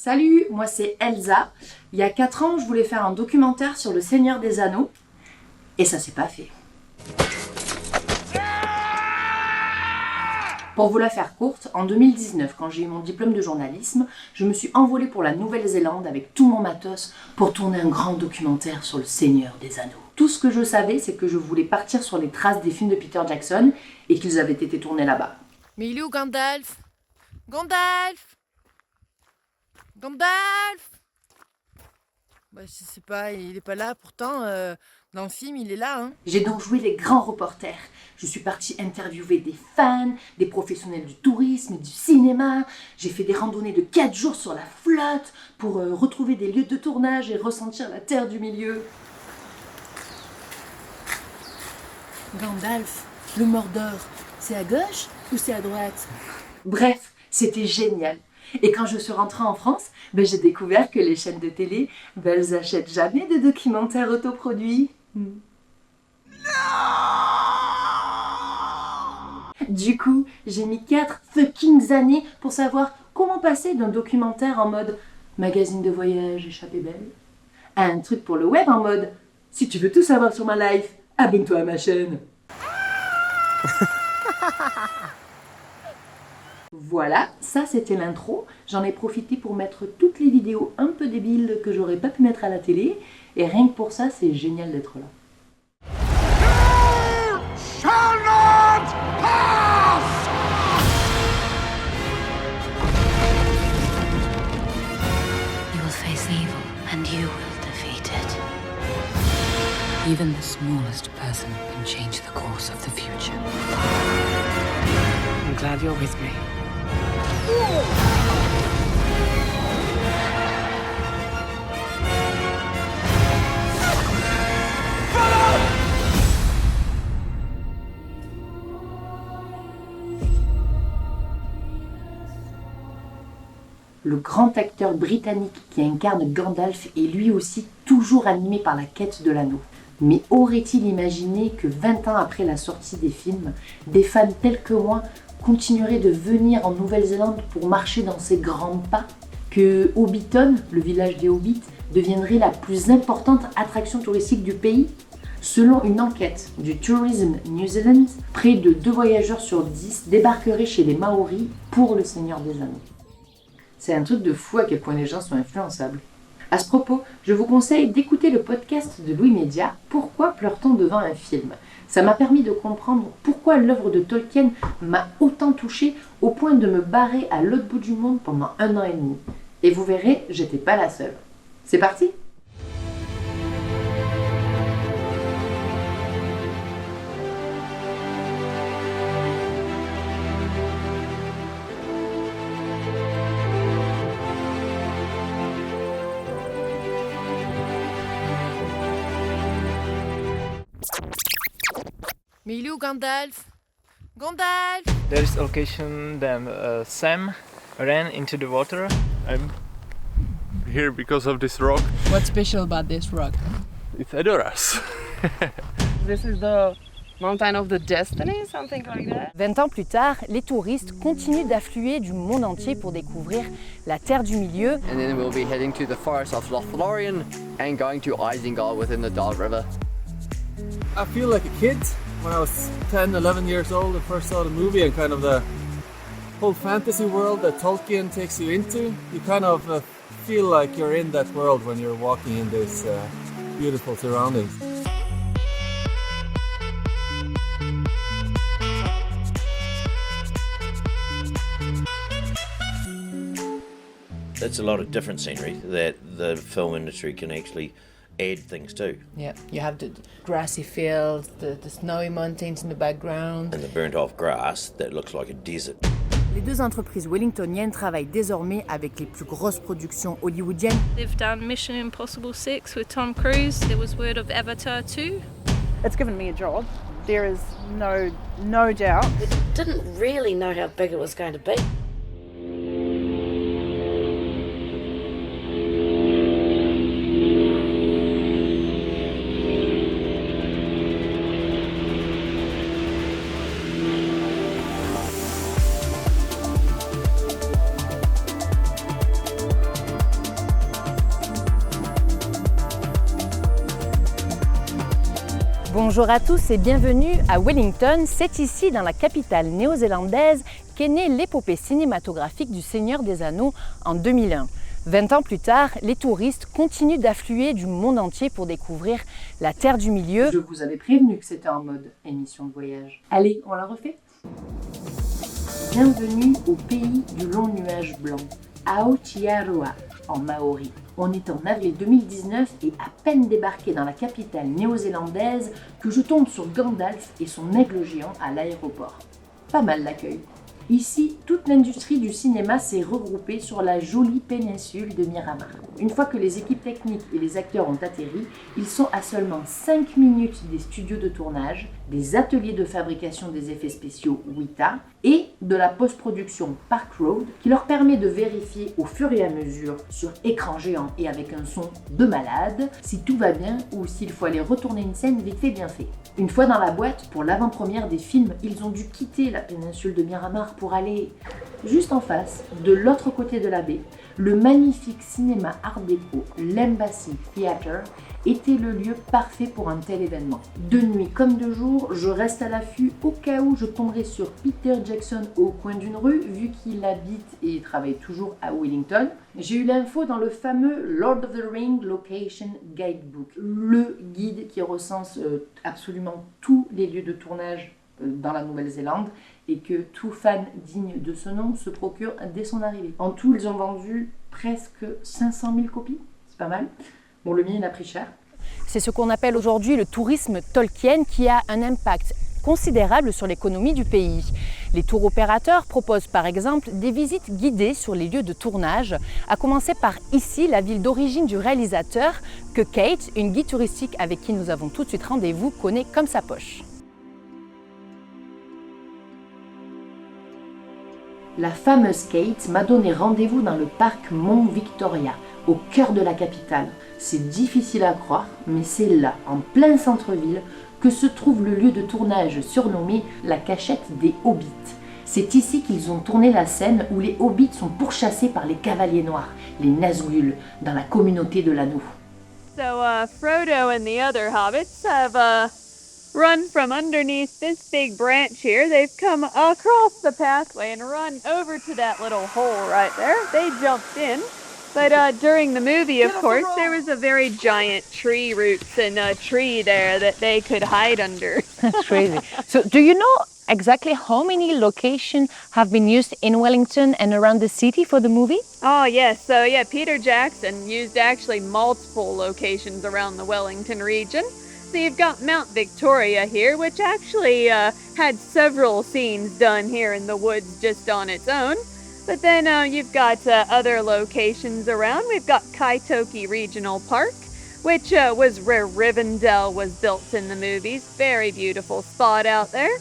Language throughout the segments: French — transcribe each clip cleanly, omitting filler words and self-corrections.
Salut, moi c'est Elsa. Il y a 4 ans, je voulais faire un documentaire sur le Seigneur des Anneaux. Et ça s'est pas fait. Pour vous la faire courte, en 2019, quand j'ai eu mon diplôme de journalisme, je me suis envolée pour la Nouvelle-Zélande avec tout mon matos pour tourner un grand documentaire sur le Seigneur des Anneaux. Tout ce que je savais, c'est que je voulais partir sur les traces des films de Peter Jackson et qu'ils avaient été tournés là-bas. Mais il est où Gandalf? Gandalf! Gandalf! Bah, je sais pas, il est pas là, pourtant, dans le film, il est là, hein. J'ai donc joué les grands reporters. Je suis partie interviewer des fans, des professionnels du tourisme, du cinéma. J'ai fait des randonnées de 4 jours sur la flotte pour retrouver des lieux de tournage et ressentir la Terre du milieu. Gandalf, le Mordor, c'est à gauche ou c'est à droite? Bref, c'était génial. Et quand je suis rentrée en France, j'ai découvert que les chaînes de télé, elles n'achètent jamais de documentaires autoproduits. Du coup, j'ai mis 4 fucking années pour savoir comment passer d'un documentaire en mode magazine de voyage échappée belle à un truc pour le web en mode si tu veux tout savoir sur ma life, abonne-toi à ma chaîne. Voilà, ça c'était l'intro. J'en ai profité pour mettre toutes les vidéos un peu débiles que j'aurais pas pu mettre à la télé. Et rien que pour ça, c'est génial d'être là. You shall not pass! You will face evil, and you will defeat it. Even the smallest person can change the course of the future. I'm glad you're with me. Le grand acteur britannique qui incarne Gandalf est lui aussi toujours animé par la quête de l'anneau. Mais aurait-il imaginé que 20 ans après la sortie des films, des fans tels que moi continueraient de venir en Nouvelle-Zélande pour marcher dans ses grands pas? Que Hobbiton, le village des Hobbits, deviendrait la plus importante attraction touristique du pays? Selon une enquête du Tourism New Zealand, près de 2 voyageurs sur 10 débarqueraient chez les Maoris pour le Seigneur des Anneaux. C'est un truc de fou à quel point les gens sont influençables. À ce propos, je vous conseille d'écouter le podcast de Louis Média « Pourquoi pleure-t-on devant un film ?» Ça m'a permis de comprendre pourquoi l'œuvre de Tolkien m'a autant touchée au point de me barrer à l'autre bout du monde pendant 1 an et demi. Et vous verrez, j'étais pas la seule. C'est parti ? Mais il est où Gandalf? Gandalf! There's occasion that Sam ran into the water. I'm here because of this rock. What's special about this rock? It adores us. This is the mountain of the destiny, something like that. 20 ans plus tard, les touristes continuent d'affluer du monde entier pour découvrir la Terre du milieu. And then we'll be heading to the forest of Lothlorien and going to Isengard within the Dark River. I feel like a kid when I was 10, 11 years old and first saw the movie and kind of the whole fantasy world that Tolkien takes you into. You kind of feel like you're in that world when you're walking in these beautiful surroundings. It's a lot of different scenery that the film industry can actually add things to. Yeah, you have the grassy fields, the snowy mountains in the background. And the burnt off grass that looks like a desert. Les 2 entreprises wellingtoniennes travaillent désormais avec les plus grosses productions hollywoodiennes. They've done Mission Impossible 6 with Tom Cruise. There was word of Avatar 2. It's given me a job. There is no doubt. We didn't really know how big it was going to be. Bonjour à tous et bienvenue à Wellington. C'est ici, dans la capitale néo-zélandaise, qu'est née l'épopée cinématographique du Seigneur des Anneaux en 2001. 20 ans plus tard, les touristes continuent d'affluer du monde entier pour découvrir la Terre du milieu. Je vous avais prévenu que c'était en mode émission de voyage. Allez, on la refait? Bienvenue au pays du long nuage blanc, Aotearoa en maori. On est en avril 2019 et à peine débarqué dans la capitale néo-zélandaise que je tombe sur Gandalf et son aigle géant à l'aéroport. Pas mal l'accueil. Ici, toute l'industrie du cinéma s'est regroupée sur la jolie péninsule de Miramar. Une fois que les équipes techniques et les acteurs ont atterri, ils sont à seulement 5 minutes des studios de tournage, des ateliers de fabrication des effets spéciaux Weta et de la post-production Park Road qui leur permet de vérifier au fur et à mesure sur écran géant et avec un son de malade si tout va bien ou s'il faut aller retourner une scène vite fait bien fait. Une fois dans la boîte, pour l'avant-première des films, ils ont dû quitter la péninsule de Miramar pour aller juste en face, de l'autre côté de la baie. Le magnifique cinéma art déco, l'Embassy Theatre, était le lieu parfait pour un tel événement. De nuit comme de jour, je reste à l'affût au cas où je tomberai sur Peter Jackson au coin d'une rue, vu qu'il habite et travaille toujours à Wellington. J'ai eu l'info dans le fameux Lord of the Rings Location Guidebook, le guide qui recense absolument tous les lieux de tournage dans la Nouvelle-Zélande et que tout fan digne de ce nom se procure dès son arrivée. En tout, ils ont vendu presque 500 000 copies, c'est pas mal. Bon, le mien, il a pris cher. C'est ce qu'on appelle aujourd'hui le tourisme Tolkien qui a un impact considérable sur l'économie du pays. Les tours opérateurs proposent par exemple des visites guidées sur les lieux de tournage, à commencer par ici, la ville d'origine du réalisateur, que Kate, une guide touristique avec qui nous avons tout de suite rendez-vous, connaît comme sa poche. La fameuse Kate m'a donné rendez-vous dans le parc Mont Victoria, au cœur de la capitale. C'est difficile à croire, mais c'est là, en plein centre-ville, que se trouve le lieu de tournage surnommé la cachette des Hobbits. C'est ici qu'ils ont tourné la scène où les Hobbits sont pourchassés par les cavaliers noirs, les Nazgûl, dans la communauté de l'Anneau. So Frodo and the other hobbits have run from underneath this big branch here. They've come across the pathway and run over to that little hole right there. They jumped in. But during the movie, of course, there was a very giant tree roots and a tree there that they could hide under. That's crazy. So do you know exactly how many locations have been used in Wellington and around the city for the movie? Oh, yes. So, yeah, Peter Jackson used actually multiple locations around the Wellington region. So you've got Mount Victoria here, which actually had several scenes done here in the woods just on its own. But then you've got other locations around. We've got Kaitoke Regional Park, which was where Rivendell was built in the movies. Very beautiful spot out there.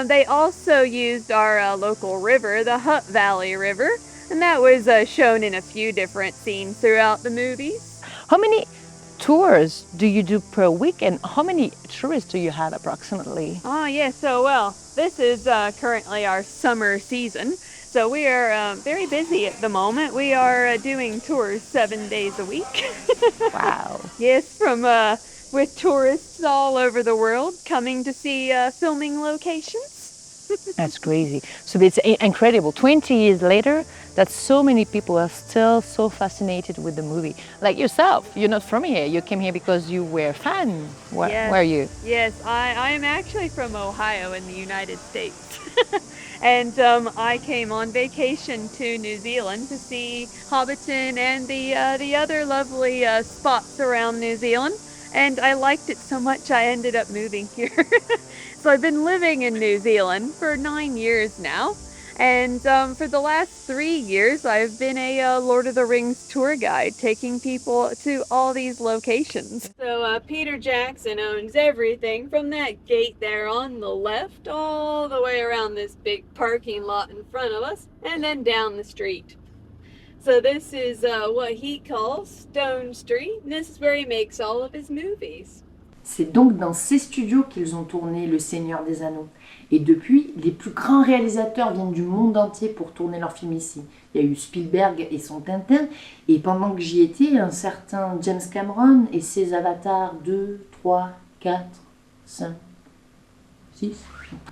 They also used our local river, the Hutt Valley River, and that was shown in a few different scenes throughout the movies. How many tours do you do per week and how many tourists do you have approximately? Oh, yeah, so well, this is currently our summer season. So we are very busy at the moment. We are doing tours 7 days a week. Wow. Yes, from with tourists all over the world coming to see filming locations. That's crazy. So it's incredible. 20 years later, that so many people are still so fascinated with the movie. Like yourself, you're not from here. You came here because you were a fan. Where are you? Yes, I'm actually from Ohio in the United States. And I came on vacation to New Zealand to see Hobbiton and the other lovely spots around New Zealand. And I liked it so much I ended up moving here. So I've been living in New Zealand for 9 years now. And for the last 3 years, I've been a Lord of the Rings tour guide, taking people to all these locations. So Peter Jackson owns everything from that gate there on the left, all the way around this big parking lot in front of us, and then down the street. So this is what he calls Stone Street, and this is where he makes all of his movies. C'est donc dans ces studios qu'ils ont tourné Le Seigneur des Anneaux. Et depuis, les plus grands réalisateurs viennent du monde entier pour tourner leurs films ici. Il y a eu Spielberg et son Tintin, et pendant que j'y étais, un certain James Cameron et ses Avatars 2, 3, 4, 5, 6.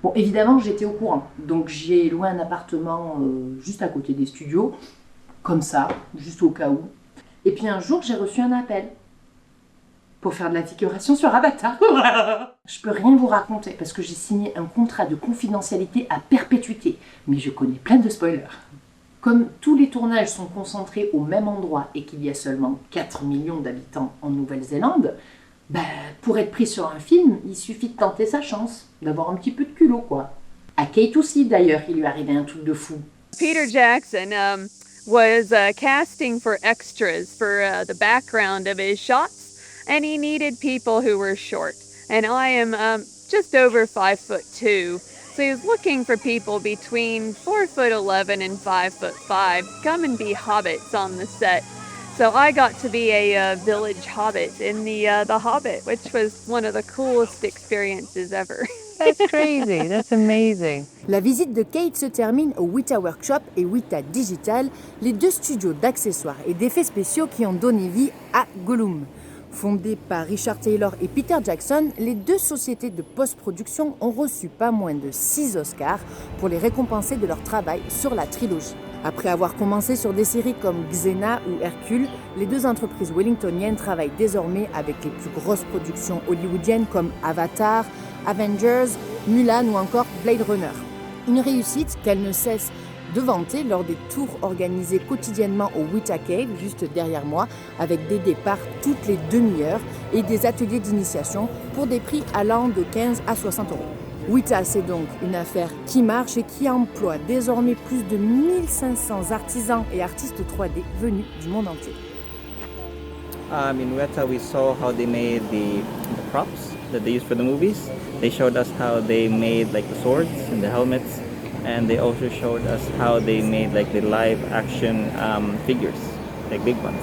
Bon, évidemment, j'étais au courant. Donc, j'ai loué un appartement juste à côté des studios, comme ça, juste au cas où. Et puis un jour, j'ai reçu un appel pour faire de la figuration sur Avatar. Je peux rien vous raconter parce que j'ai signé un contrat de confidentialité à perpétuité, mais je connais plein de spoilers. Comme tous les tournages sont concentrés au même endroit et qu'il y a seulement 4 millions d'habitants en Nouvelle-Zélande, pour être pris sur un film, il suffit de tenter sa chance, d'avoir un petit peu de culot, quoi. À Kate aussi, d'ailleurs, il lui arrivait un truc de fou. Peter Jackson was casting for extras for the background of his shots, and he needed people who were short. And I am just over 5'2", so he was looking for people between 4'11" and 5'5", come and be hobbits on the set. So I got to be a village hobbit in the Hobbit, which was one of the coolest experiences ever. That's crazy, that's amazing. La visite de Kate se termine au Weta Workshop et Weta Digital, les deux studios d'accessoires et d'effets spéciaux qui ont donné vie à Gollum. Fondés par Richard Taylor et Peter Jackson, les deux sociétés de post-production ont reçu pas moins de 6 Oscars pour les récompenser de leur travail sur la trilogie. Après avoir commencé sur des séries comme Xena ou Hercule, les deux entreprises wellingtoniennes travaillent désormais avec les plus grosses productions hollywoodiennes comme Avatar, Avengers, Mulan ou encore Blade Runner. Une réussite qu'elle ne cesse de vanter lors des tours organisés quotidiennement au Weta Cave, juste derrière moi, avec des départs toutes les demi-heures et des ateliers d'initiation pour des prix allant de 15 à 60 euros. Weta, c'est donc une affaire qui marche et qui emploie désormais plus de 1500 artisans et artistes 3D venus du monde entier. In Weta, we saw how they made the props that they used for the movies. They showed us how they made like the swords and the helmets, and they also showed us how they made like the live action figures, like big ones.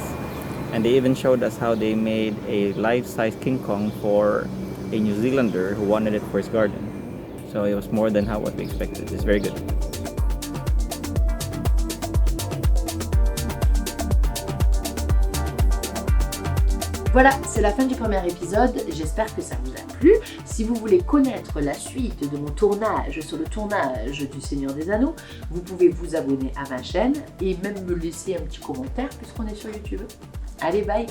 And they even showed us how they made a life-size King Kong for a New Zealander who wanted it for his garden. So it was more than what we expected. It's very good. Voilà, c'est la fin du premier épisode, j'espère que ça vous a plu. Si vous voulez connaître la suite de mon tournage sur le tournage du Seigneur des Anneaux, vous pouvez vous abonner à ma chaîne et même me laisser un petit commentaire puisqu'on est sur YouTube. Allez, bye!